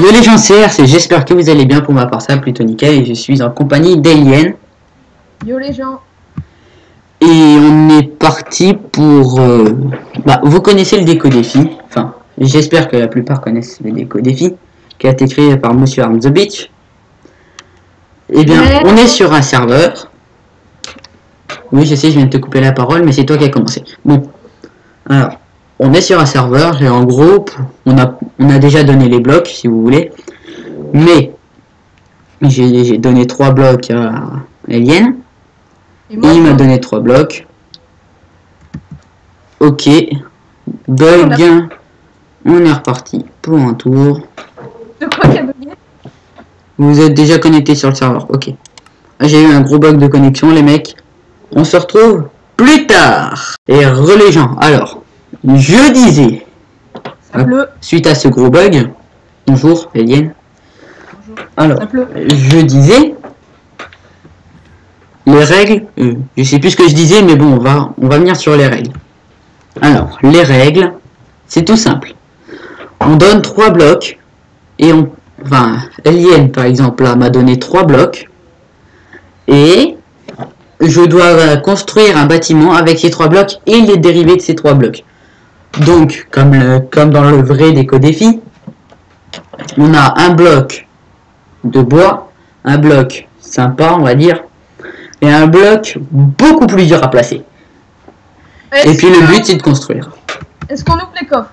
Yo les gens, c'est RC, j'espère que vous allez bien. Pour ma part, ça plutôt nickel et je suis en compagnie d'Alien. Yo les gens. Et on est parti pour... vous connaissez le déco défi. Enfin, j'espère que la plupart connaissent le déco défi, qui a été créé par Monsieur Arm the Beach. Eh bien, on est sur un serveur. Oui, je sais, je viens de te couper la parole, mais c'est toi qui as commencé. Bon, alors, on est sur un serveur et en gros, on a déjà donné les blocs, si vous voulez. Mais, j'ai donné 3 blocs à Alien. Et il m'a donné 3 blocs. Ok. Bug. On est reparti pour un tour. De quoi t'as bugué? Vous êtes déjà connecté sur le serveur. Ok. J'ai eu un gros bug de connexion, les mecs. On se retrouve plus tard. Et les gens. Alors, je disais. Suite à ce gros bug. Bonjour, Alien. Bonjour. Alors, je disais. Les règles, je sais plus ce que je disais, mais bon, on va venir sur les règles. Alors, les règles, c'est tout simple. On donne 3 blocs, et Alien, par exemple, là, m'a donné 3 blocs, et je dois construire un bâtiment avec ces 3 blocs et les dérivés de ces 3 blocs. Donc, comme dans le vrai déco défi, on a un bloc de bois, un bloc sympa, on va dire, et un bloc beaucoup plus dur à placer. Et puis le but c'est de construire. Est-ce qu'on ouvre les coffres?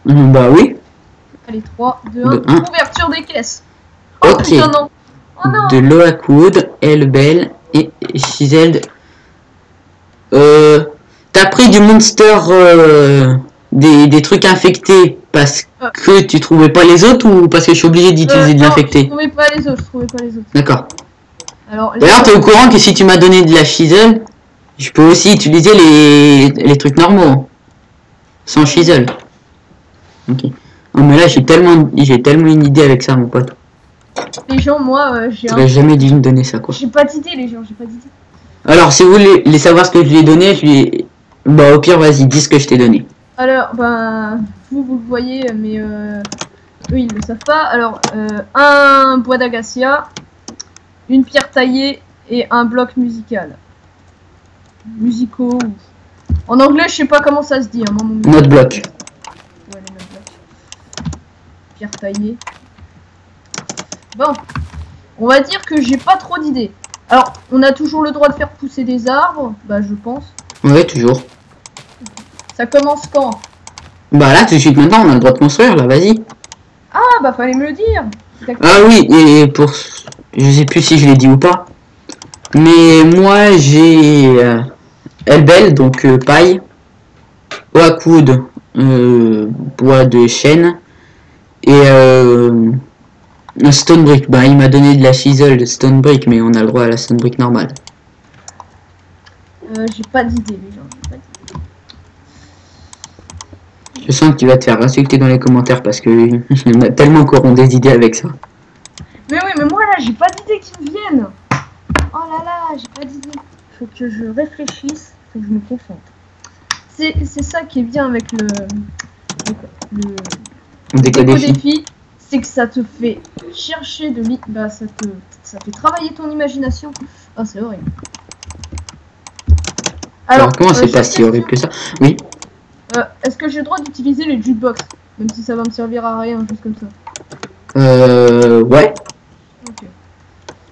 Bah oui. Allez, 3, 2, 1, ouverture des caisses. Oh, ok. Putain, non. Oh, non. De l'eau à coudre, Elbel et Chiseld. T'as pris du monster, des trucs infectés parce que tu trouvais pas les autres ou parce que je suis obligé d'utiliser de l'infecté? Je trouvais pas les autres, D'accord. D'ailleurs, t'es au courant que si tu m'as donné de la chisel, je peux aussi utiliser les trucs normaux. Sans chisel. Ok. Oh, mais là, j'ai tellement une idée avec ça, mon pote. Les gens, moi, j'ai jamais dû me donner ça, quoi. J'ai pas d'idée, les gens, j'ai pas d'idée. Alors, si vous voulez savoir ce que je lui ai donné, au pire, vas-y, dis ce que je t'ai donné. Alors, vous le voyez, mais eux, ils le savent pas. Alors, un bois d'agacia, une pierre taillée et un bloc musical. Musicaux. En anglais, je sais pas comment ça se dit. Hein, Mode bloc. Ouais, les modes blocs. Pierre taillée. Bon. On va dire que j'ai pas trop d'idées. Alors, on a toujours le droit de faire pousser des arbres. Bah, je pense. Ouais, toujours. Ça commence quand? Bah là, tout de suite maintenant, on a le droit de construire, là, vas-y. Ah, bah, fallait me le dire. Ah oui, et pour... Je sais plus si je l'ai dit ou pas. Mais moi, j'ai Elbel, donc paille. Bois à coudre, bois de chêne. Et stone brick. Bah, il m'a donné de la chisel de stone brick, mais on a le droit à la stone brick normale. J'ai pas d'idée, les gens. Je sens que tu vas te faire insulter dans les commentaires parce que on a tellement qu'on a des idées avec ça. Mais oui, mais moi là, j'ai pas d'idées qui me viennent. Oh là là, j'ai pas d'idées. Faut que je réfléchisse, faut que je me concentre. C'est ça qui est bien avec le déco défi, c'est que ça te fait chercher de l'idée. Bah, ça fait travailler ton imagination. Oh, c'est horrible. Alors comment c'est pas si horrible que ça? Oui. Est-ce que j'ai le droit d'utiliser les jukebox, même si ça va me servir à rien, juste comme ça? Ouais. Ok.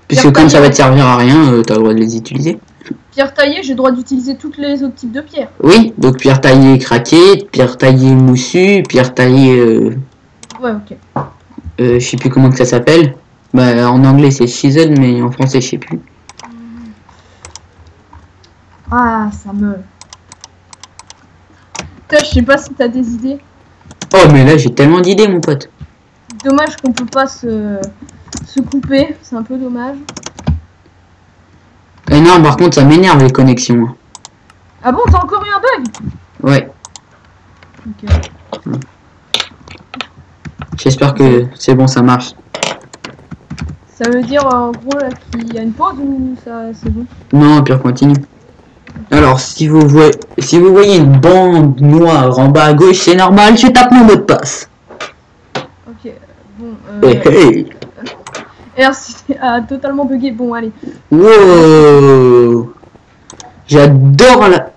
Puisque comme ça va te servir à rien, t'as le droit de les utiliser. Pierre taillée, j'ai le droit d'utiliser toutes les autres types de pierres. Oui, donc pierre taillée craquée, pierre taillée moussue, pierre taillée... Ouais, ok. Je sais plus comment que ça s'appelle. Bah, en anglais c'est chisel, mais en français je sais plus. Ah, ça me... Putain, je sais pas si t'as des idées. Oh, mais là j'ai tellement d'idées, mon pote. Dommage qu'on peut pas se couper, c'est un peu dommage. Et non, par contre ça m'énerve les connexions. Ah bon, t'as encore eu un bug? Ouais. Ok. J'espère que c'est bon, ça marche. Ça veut dire en gros là qu'il y a une pause ou ça c'est bon? Non, pire continue. Alors si vous voyez une bande noire en bas à gauche, c'est normal, je tape mon mot de passe. Ok. Bon, Hey, hey. RCT a totalement bugué. Bon, allez. Wow. J'adore la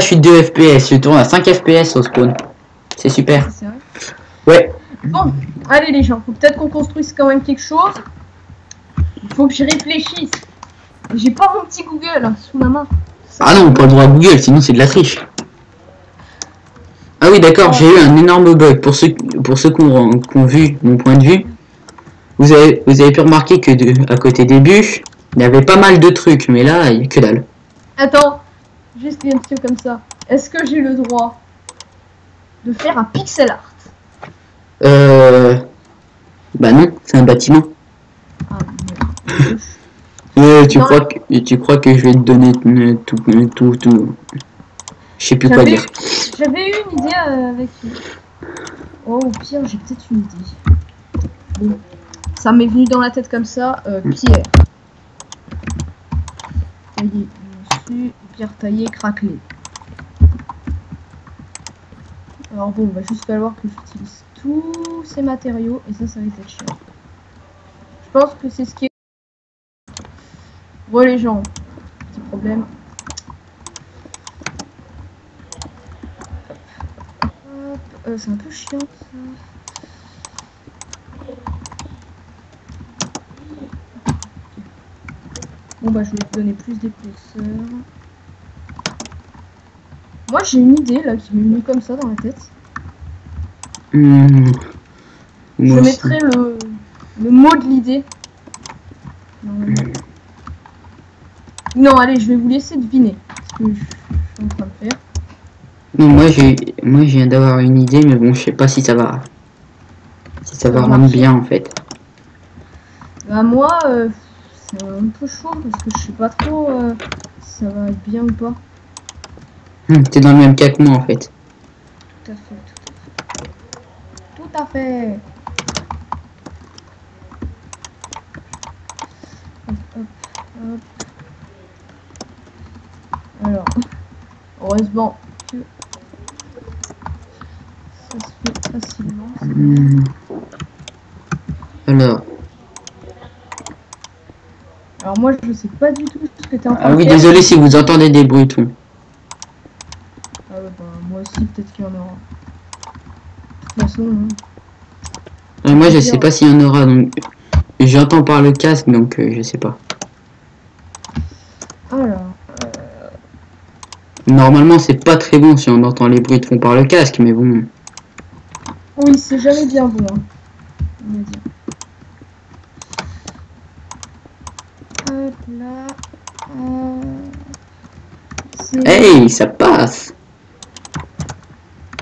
chute de FPS. Je tourne à 5 FPS au spawn. C'est super. C'est vrai. Ouais. Bon, allez les gens, faut peut-être qu'on construise quand même quelque chose. Il faut que j'y réfléchisse. J'ai pas mon petit Google hein, sous la main. Ah non, pas le droit à Google, sinon c'est de la triche. Ah oui, d'accord, j'ai eu un énorme bug. Pour ceux qui ont vu mon point de vue, vous avez pu remarquer que à côté des bûches, il y avait pas mal de trucs, mais là, il n'y a que dalle. Attends, juste une question comme ça. Est-ce que j'ai le droit de faire un pixel art? Bah non, c'est un bâtiment. Ah, merde. Tu crois que je vais te donner tout. Je sais plus quoi dire. J'avais eu une idée avec... Oh, au pire, j'ai peut-être une idée. Bon, ça m'est venu dans la tête comme ça. Pierre. Taillé dessus, pierre taillée, craquelée. Alors bon, il va juste falloir que j'utilise tous ces matériaux et ça va être cher. Je pense que c'est ce qui est... Bon les gens, petit problème. C'est un peu chiant ça. Bon bah je vais te donner plus d'épaisseur. Moi j'ai une idée là qui m'est venue comme ça dans la tête. Je mettrai le mot de l'idée. Non allez, je vais vous laisser deviner ce que je suis en train de faire. Non, moi je viens d'avoir une idée, mais bon, je sais pas si ça va rendre bien en fait. Bah moi, c'est un peu chaud parce que je sais pas trop si ça va être bien ou pas. T'es dans le même cas que moi en fait. Tout à fait. Tout à fait. Hop. Alors, heureusement que ça se fait facilement. Alors moi je sais pas du tout ce que t'es en train de faire. Ah oui, désolé si vous entendez des bruits tout. Ah ouais, bah moi aussi peut-être qu'il y en aura. De toute façon. Moi je sais pas s'il y en aura, donc j'entends par le casque, donc je sais pas. Alors. Normalement c'est pas très bon si on entend les bruits de fond par le casque, mais bon. Oui, c'est jamais bien bon. Hein. On va dire. Hop là. Hey, ça passe.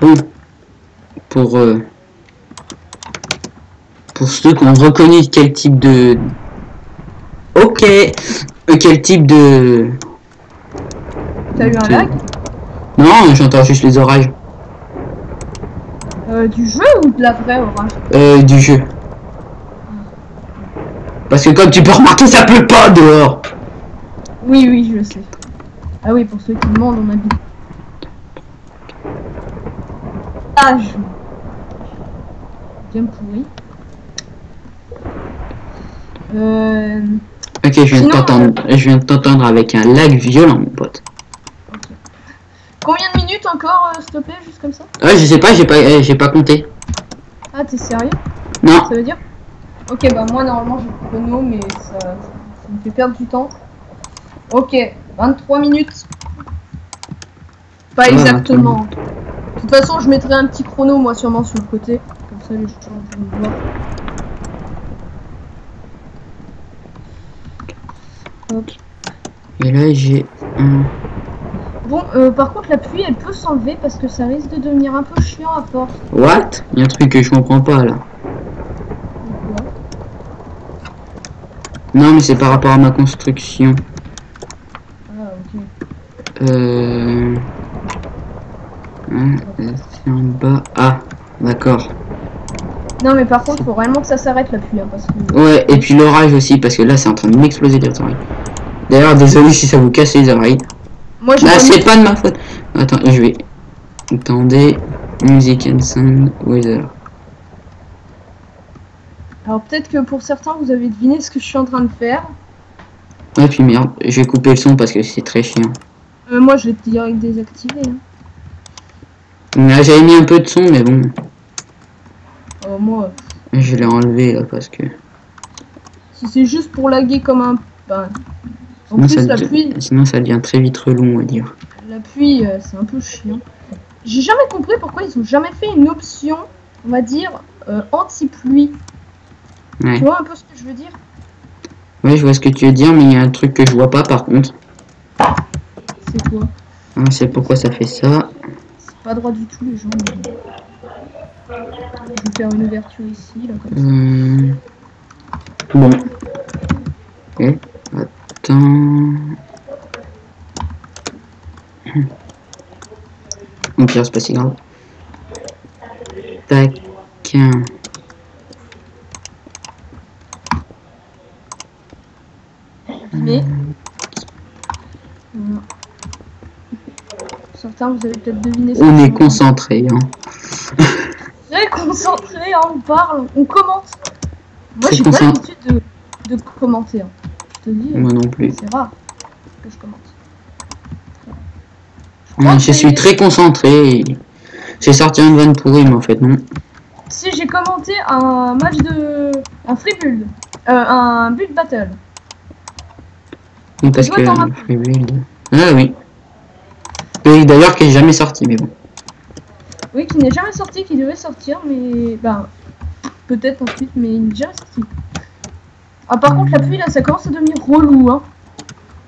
Bon, pour ceux qui ont reconnu quel type de... Ok, quel type de... T'as eu un lag? Non, j'entends juste les orages. Du jeu ou de la vraie orage? Du jeu. Parce que comme tu peux remarquer, ça pleut pas dehors. Oui, oui, je sais. Ah oui, pour ceux qui demandent, on habite. Âge. Bien pourri. Ok, je viens de t'entendre avec un lag violent, mon pote. Okay. Combien de minutes encore, s'il te plaît, juste comme ça? Ouais, je sais pas, j'ai pas compté. Ah, t'es sérieux? Non. Ça veut dire? Ok, bah moi normalement j'ai le chrono, mais ça me fait perdre du temps. Ok, 23 minutes. Pas exactement. De toute façon, je mettrai un petit chrono, moi, sûrement sur le côté. Comme ça, les gens vont voir. Hop. Et là, j'ai un... Bon, par contre, la pluie, elle peut s'enlever parce que ça risque de devenir un peu chiant à force. What? Il y a un truc que je comprends pas, là. Non, mais c'est par rapport à ma construction. Ah, ok. C'est en bas. Ah, d'accord. Non, mais par contre, faut vraiment que ça s'arrête la pluie, hein, parce que... Ouais, et puis l'orage aussi, parce que là, c'est en train de m'exploser les oreilles. D'ailleurs, désolé si ça vous casse les oreilles. Moi, je c'est pas de ma faute. Attends, je vais... Attendez. Music and Sound Weather. Alors peut-être que pour certains, vous avez deviné ce que je suis en train de faire. Et puis merde, je vais couper le son parce que c'est très chiant. Moi, je vais direct désactiver. Hein. Là, j'avais mis un peu de son, mais bon. Moi... Je l'ai enlevé là parce que... Si c'est juste pour laguer comme un... Ben, en Sinon, plus, la pluie... Sinon, ça devient très vite relou, on va dire. La pluie, c'est un peu chiant. J'ai jamais compris pourquoi ils ont jamais fait une option, on va dire, anti-pluie. Ouais. Tu vois un peu ce que je veux dire? Ouais, je vois ce que tu veux dire, mais il y a un truc que je vois pas par contre. C'est quoi? C'est pourquoi ça fait ça. C'est pas droit du tout, les gens. Mais... Je vais faire une ouverture ici, là, comme ça. Bon. Ok. Attends. Au pire, c'est pas si grave. Tac. Mais... Voilà. Certains, vous avez peut-être deviné ça. On est concentré, hein. Très concentré, hein, on parle, on commente. Moi, j'ai pas l'habitude de commenter. Hein. Je te dis. Moi non plus. C'est rare que je commente. Je suis très concentré. J'ai sorti une vanne pourrie, mais en fait, non. Si j'ai commenté un match de... un free build. Un build battle. Oui, parce que... free build... Ah oui. Et d'ailleurs, qui est jamais sorti, mais bon. Oui, qui n'est jamais sorti, qui devait sortir, mais... Ben... Peut-être ensuite, mais il n'est jamais sorti. Ah, par contre, la pluie, là, ça commence à devenir relou, hein.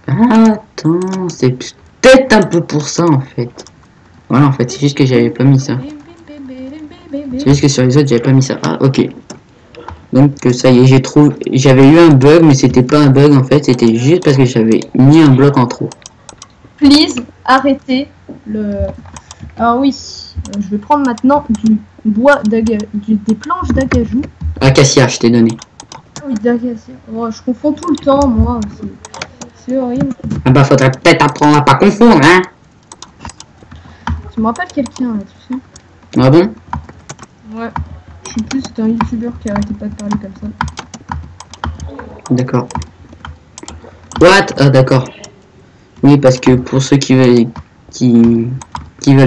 Attends, c'est peut-être un peu pour ça, en fait. Voilà, en fait, c'est juste que j'avais pas mis ça. C'est juste que sur les autres, j'avais pas mis ça. Ah, ok. Donc, ça y est, j'ai trouvé... J'avais eu un bug, mais c'était pas un bug, en fait. C'était juste parce que j'avais mis un bloc en trop. Please, arrêtez le... Alors oui, je vais prendre maintenant du bois d'agacajou, des planches d'acajou. Acacia, je t'ai donné. Oui, d'acacia. Oh, je confonds tout le temps, moi. C'est horrible. Ah bah, faudrait peut-être apprendre à pas confondre, hein. Tu me rappelles quelqu'un, là, tu sais. Ah bon? Ouais. Je sais plus, c'était un youtubeur qui arrêtait pas de parler comme ça. D'accord. What? Ah d'accord. Oui, parce que pour ceux qui veulent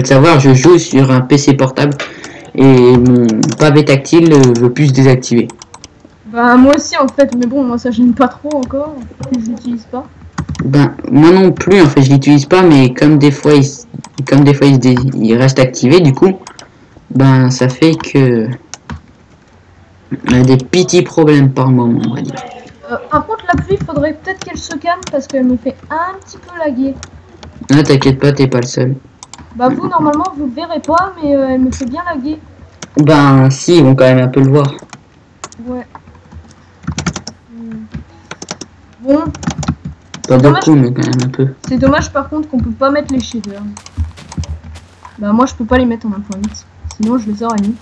savoir, je joue sur un PC portable et mon pavé tactile veut plus se désactiver. Bah moi aussi en fait, mais bon, moi ça gêne pas trop encore, je l'utilise pas. Ben moi non plus en fait, je l'utilise pas, mais comme des fois il reste activé, du coup, ben ça fait que on a des petits problèmes par moment, on va dire. Par contre la pluie, faudrait peut-être qu'elle se calme parce qu'elle me fait un petit peu laguer. Ah t'inquiète pas, t'es pas le seul. Bah vous normalement vous le verrez pas, mais elle me fait bien laguer. Ben si, ils vont quand même un peu le voir. Ouais. Bon. Pas beaucoup, mais quand même un peu. C'est dommage par contre qu'on peut pas mettre les shaders. Bah moi je peux pas les mettre en 1.8, sinon je les aurais mis.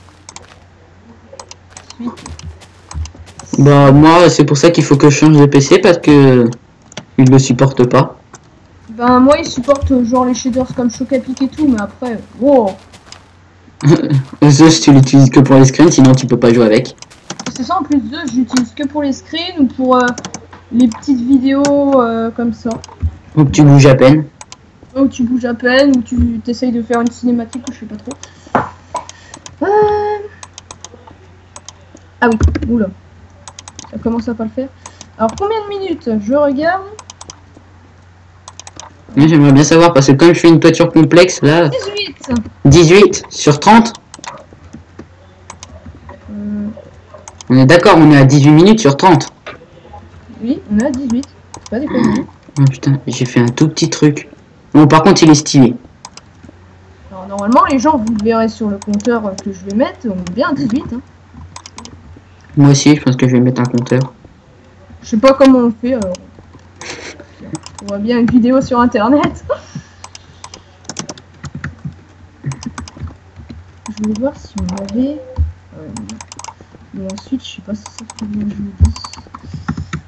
Ensuite. Bah moi c'est pour ça qu'il faut que je change de PC parce que il le supporte pas. Ben moi il supporte genre les shaders comme Chocapic et tout, mais après, wow. Zeus tu l'utilises que pour les screens, sinon tu peux pas jouer avec. C'est ça en plus Zeus, j'utilise que pour les screens ou pour les petites vidéos comme ça. Donc tu bouges à peine. Ou tu bouges à peine, ou tu t'essayes de faire une cinématique, ou je sais pas trop. Ah oui, oula. Ça commence à pas le faire. Alors combien de minutes? Je regarde. J'aimerais bien savoir parce que comme je fais une toiture complexe là. 18. 18 sur 30. On est d'accord, on est à 18 minutes sur 30. Oui, on est à 18. C'est pas des conneries. Oh putain, j'ai fait un tout petit truc. Bon par contre il est stylé. Alors normalement les gens, vous le verrez sur le compteur que je vais mettre, on est bien à 18. Hein. Moi aussi je pense que je vais mettre un compteur. Je sais pas comment on fait alors. On voit bien une vidéo sur internet. Je voulais voir si on avait... mais ensuite, je sais pas si ça fait bien je le dis.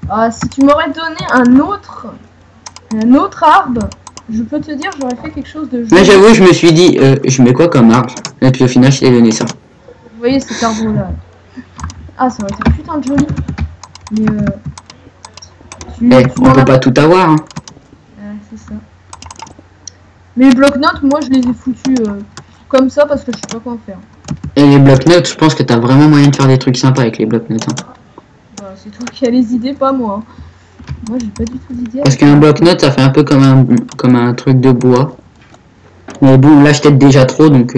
Ah, si tu m'aurais donné un autre arbre, je peux te dire, j'aurais fait quelque chose de joli. Mais j'avoue, je me suis dit, je mets quoi comme arbre? Et puis au final, je t'ai donné ça. Vous voyez cet arbre-là. Ah, ça aurait été putain de joli. Mais Eh, on peut pas tout avoir. Hein. C'est ça. Mais les blocs-notes, moi je les ai foutus comme ça parce que je sais pas quoi en faire. Et les blocs-notes, je pense que t'as vraiment moyen de faire des trucs sympas avec les blocs-notes. Hein. Bah, c'est toi qui as les idées, pas moi. Moi j'ai pas du tout d'idées. Parce qu'un bloc-notes, ça fait un peu comme un truc de bois. Mais bon, là je t'aide déjà trop donc.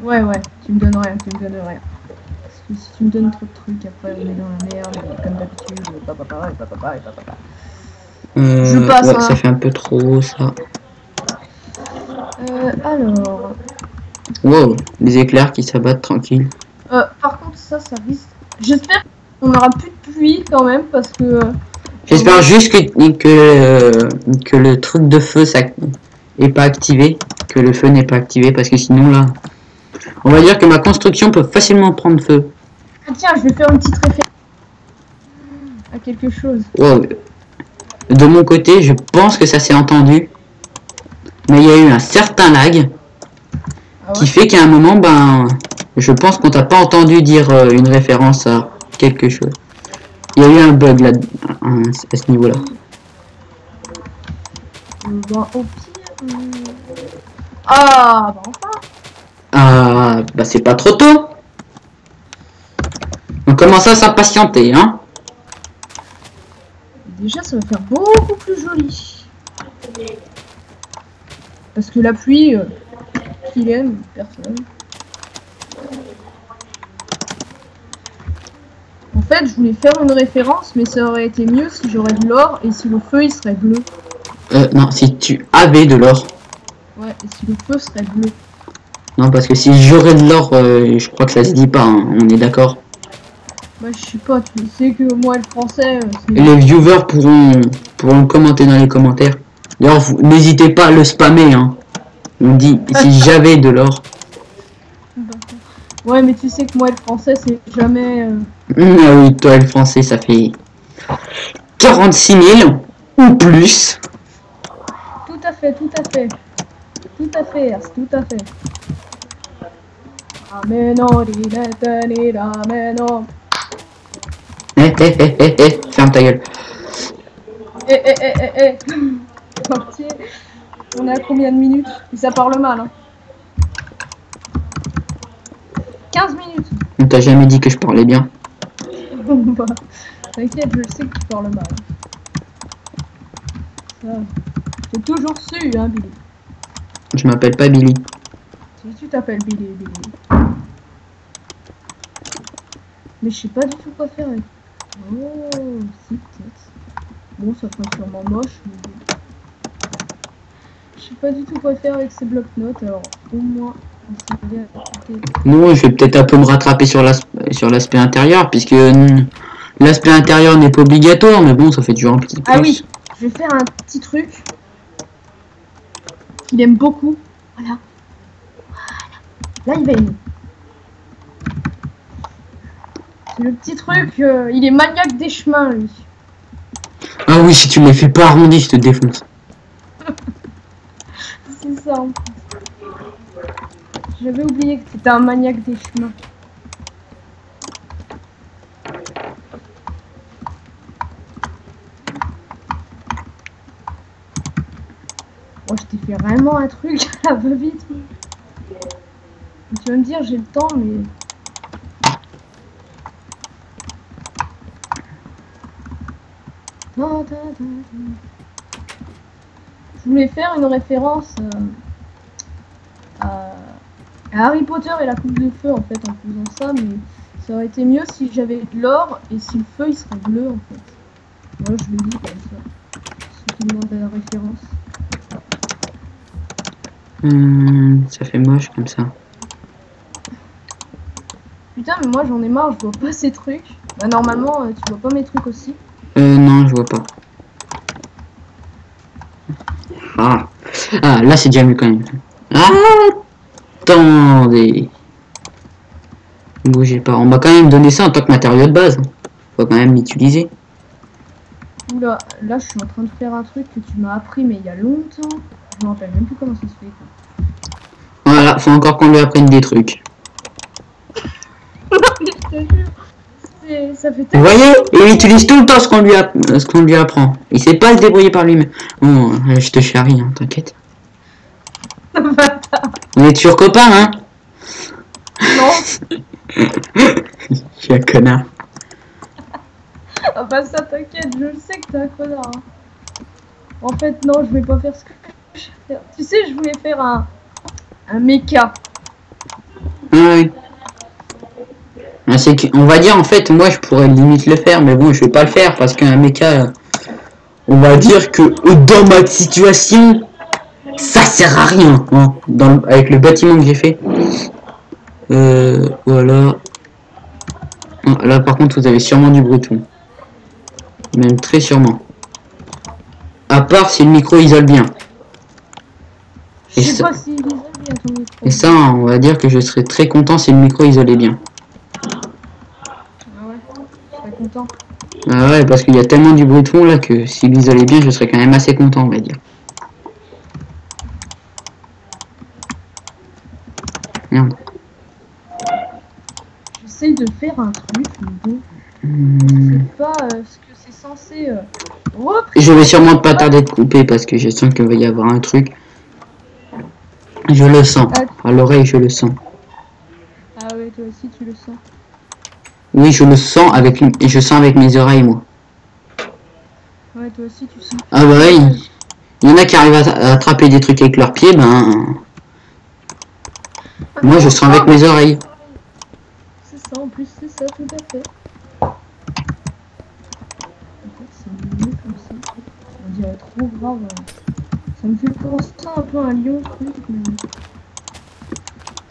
Ouais, tu me donnes rien, Parce que si tu me donnes trop de trucs, après on est dans la merde, comme d'habitude, Je passe, ouais, hein. ça fait un peu trop ça. Alors. Wow, les éclairs qui s'abattent tranquille. Par contre, ça risque. J'espère qu'on aura plus de pluie quand même parce que. J'espère juste que le truc de feu ça est pas activé, que le feu n'est pas activé parce que sinon là, on va dire que ma construction peut facilement prendre feu. Ah, tiens, je vais faire une petite référence à quelque chose. Wow. De mon côté, je pense que ça s'est entendu, mais il y a eu un certain lag qui fait qu'à un moment, ben, je pense qu'on t'a pas entendu dire une référence à quelque chose. Il y a eu un bug là à ce niveau-là. Bah, au pire. Ah, bah enfin. Ah, bah c'est pas trop tôt. On commence à s'impatienter, hein. Déjà, ça va faire beaucoup plus joli. Parce que la pluie, qu'il aime, personne. En fait, je voulais faire une référence, mais ça aurait été mieux si j'aurais de l'or et si le feu il serait bleu. Non, si tu avais de l'or. Ouais, et si le feu serait bleu. Non, parce que si j'aurais de l'or, je crois que ça se dit pas, hein, on est d'accord. Bah, je sais pas, tu sais que moi, le français, Les viewers pourront commenter dans les commentaires. D'ailleurs, n'hésitez pas à le spammer, hein. On dit si j'avais de l'or. Ouais, mais tu sais que moi, le français, c'est jamais... Ah oui, toi, le français, ça fait 46 000 ou plus. Tout à fait, tout à fait. Tout à fait, Ars, tout à fait. Ah mais non, mais non. Ferme ta gueule. Mortier. On est à combien de minutes? Et ça parle mal, hein. 15 minutes. On t'a jamais dit que je parlais bien. Bah, t'inquiète, je sais que tu parles mal. Ça, j'ai toujours su, hein, Billy. Je m'appelle pas Billy. Si tu t'appelles Billy. Mais je sais pas du tout quoi faire avec. Oh, si, peut-être. Bon, ça sera sûrement moche, mais... Je sais pas du tout quoi faire avec ces blocs-notes, alors au moins... Non, je vais peut-être un peu me rattraper sur l'aspect intérieur, puisque l'aspect intérieur n'est pas obligatoire, mais bon, ça fait toujours un petit plus. Ah oui, je vais faire un petit truc qu'il aime beaucoup. Voilà. Là, il va aimer. C'est le petit truc, il est maniaque des chemins, lui. Ah oui, si tu ne les fais pas arrondis, je te défonce. C'est ça, en plus. J'avais oublié que c'était un maniaque des chemins. Oh, je t'ai fait vraiment un truc à la va-vite. Tu vas me dire, j'ai le temps, mais... Je voulais faire une référence à Harry Potter et la coupe de feu en fait en faisant ça, mais ça aurait été mieux si j'avais de l'or et si le feu il serait bleu en fait. Moi je le dis comme ça. Ceux qui demandent la référence. Ça fait moche comme ça. Putain mais moi j'en ai marre, je vois pas ces trucs. Bah normalement tu vois pas mes trucs aussi. Non, je vois pas. Ah, là c'est déjà mieux quand même. Attendez. Bougez pas. On m'a quand même donné ça en tant que matériau de base. Faut quand même l'utiliser. Oula, là je suis en train de faire un truc que tu m'as appris mais il y a longtemps. Je me rappelle même plus comment ça se fait quoi. Voilà, faut encore qu'on lui apprenne des trucs. Je te jure. ça fait Vous tellement... voyez? Il utilise tout le temps ce qu'on lui apprend. Il sait pas se débrouiller par lui-même. Bon, je te charrie, hein, t'inquiète. On est toujours copains, hein? Non. Je suis un connard. Ah bah ça t'inquiète, je le sais que t'es un connard. Hein. En fait non, je vais pas faire ce que je vais faire. Tu sais, je voulais faire un mecha. Ah oui. Ah, on va dire en fait, moi je pourrais limite le faire, mais bon, je vais pas le faire parce qu'un mecha, on va dire que dans ma situation, ça sert à rien. Hein, avec le bâtiment que j'ai fait. Voilà. Là par contre, vous avez sûrement du bruit de fond. Même très sûrement. À part si le micro isole bien. Je sais pas s'il isole bien ton micro. Et ça, on va dire que je serais très content si le micro isolait bien. Ah ouais, je serais content. Ah ouais, parce qu'il y a tellement du bruit de fond là que s'il isolait bien, je serais quand même assez content, on va dire. Merde. J'essaye de faire un truc, mais bon. Je sais pas ce que c'est censé. Je vais sûrement pas tarder de couper parce que je sens qu'il va y avoir un truc. Je le sens. À l'oreille, je le sens. Ah ouais, toi aussi tu le sens. Oui, je le sens avec mes oreilles, moi. Ouais, toi aussi tu sens. Ah bah oui. Il y en a qui arrivent à attraper des trucs avec leurs pieds, ben... Moi, je sens avec mes oreilles. C'est ça, en plus, c'est ça, tout à fait. C'est mieux comme ça. On dirait trop grave. Ça me fait penser un peu à un lion, truc, mais...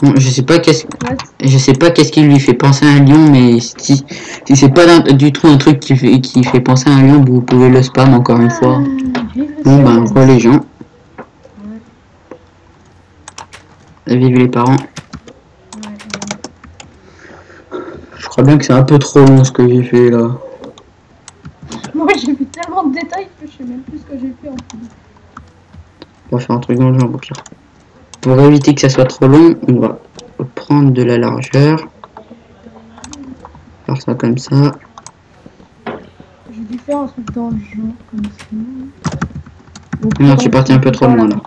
Bon, je sais pas qu'est-ce qui lui fait penser à un lion, mais si c'est pas du tout un truc qui fait penser à un lion, vous pouvez le spam encore une fois. Bon ben quoi les gens. Vive les parents. Je crois bien que c'est un peu trop long ce que j'ai fait là. Moi j'ai vu tellement de détails que je sais même plus ce que j'ai fait en fait. On va faire un truc dans le genre au pire. Pour éviter que ça soit trop long, on va prendre de la largeur. Faire ça comme ça. J'ai dû faire un truc dans le genre comme ça. Non, je suis parti un peu trop loin là.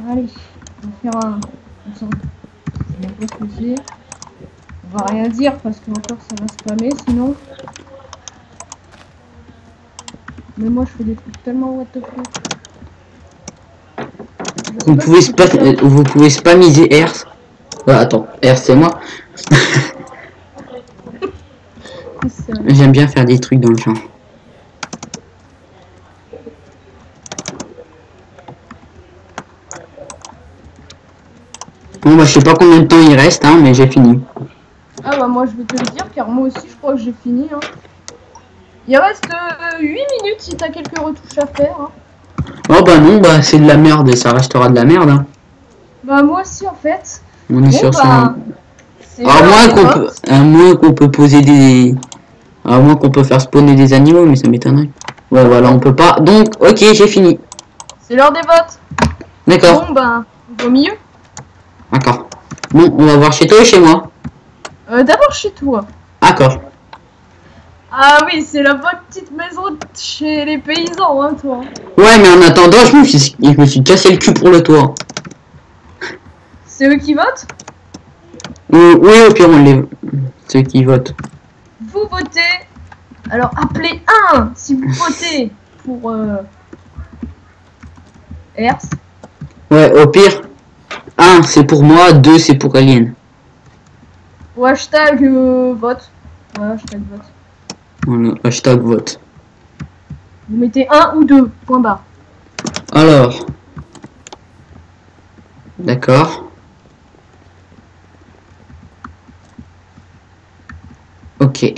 Allez, on va faire un... Je sais pas ce que c'est. On va rien dire parce que encore ça va spammer sinon. Mais moi je fais des trucs tellement what the fuck. Vous pouvez spamiser R. Attends, R c'est moi. J'aime bien faire des trucs dans le genre. Bon bah je sais pas combien de temps il reste hein, mais j'ai fini. Ah bah moi je vais te le dire car moi aussi je crois que j'ai fini hein. Il reste 8 minutes si t'as quelques retouches à faire hein. Oh bah non, bah c'est de la merde et ça restera de la merde hein. Bah moi aussi en fait. On est sur ça. À moins qu'on peut poser des... À moins qu'on peut faire spawner des animaux, mais ça m'étonnerait. Ouais voilà, on peut pas. Donc, ok, j'ai fini. C'est l'heure des votes. D'accord. Bon bah, au milieu. D'accord. Bon, on va voir chez toi et chez moi. D'abord chez toi. D'accord. Ah oui, c'est la bonne petite maison chez les paysans, hein, toi. Ouais, mais en attendant, je me suis cassé le cul pour le toit. C'est eux qui votent? Oui, au pire, on les... Ceux qui votent. Vous votez. Alors, appelez 1 si vous votez pour... Ers. Ouais, au pire, 1 c'est pour moi, 2 c'est pour Alien. Ou hashtag vote. Ouais, hashtag vote. Voilà, hashtag vote. Vous mettez 1 ou 2, point barre. Alors. D'accord. Ok.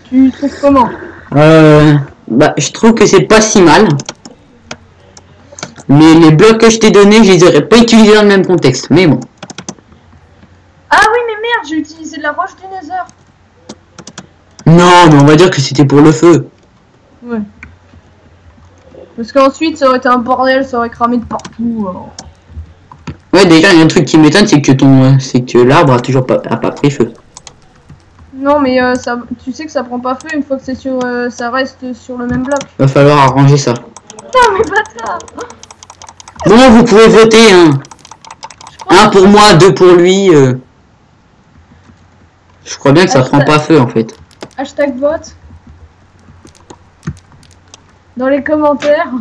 Tu trouves comment? Bah, je trouve que c'est pas si mal. Mais les blocs que je t'ai donnés, je les aurais pas utilisés dans le même contexte. Mais bon. Ah oui, mais merde, j'ai utilisé de la roche du Nether. Non, mais on va dire que c'était pour le feu. Ouais. Parce qu'ensuite, ça aurait été un bordel, ça aurait cramé de partout. Alors. Ouais, déjà, il y a un truc qui m'étonne, c'est que l'arbre a toujours pas pris feu. Non, mais ça, tu sais que ça prend pas feu une fois que c'est sur, ça reste sur le même bloc. Va falloir arranger ça. Non, mais bâtard. Bon, vous pouvez voter, hein. Un pour moi, deux pour lui. Je crois bien que ça prend pas feu, en fait. Hashtag vote. Dans les commentaires.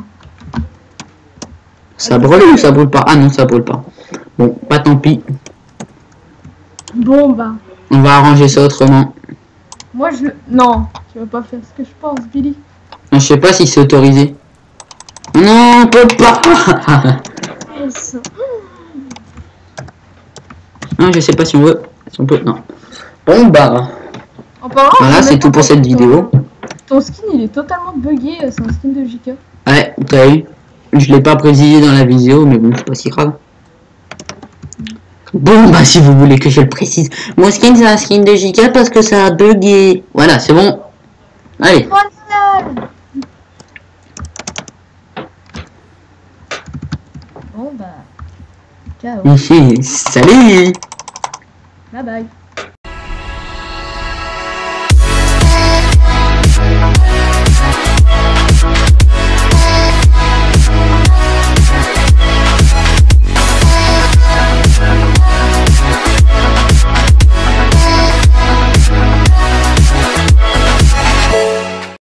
Ça brûle ou ça brûle pas? Ah non, ça brûle pas. Bon, pas tant pis. Bon, bah. On va arranger ça autrement. Moi, je... Non, tu vas pas faire ce que je pense, Billy. Non, je sais pas si c'est autorisé. Non, on peut pas. Yes. Non, je sais pas si on veut. Si on peut, non. Bon, bah. En parlant, Voilà, c'est tout pour cette vidéo. Ton skin, il est totalement buggé. C'est un skin de JK. Ouais, t'as vu. Je l'ai pas précisé dans la vidéo, mais bon, c'est pas si grave. Bon, bah, si vous voulez que je le précise. Mon skin, c'est un skin de JK parce que ça a bugué. Voilà, c'est bon. Allez. Bon, bah. Ciao. Salut. Bye bye.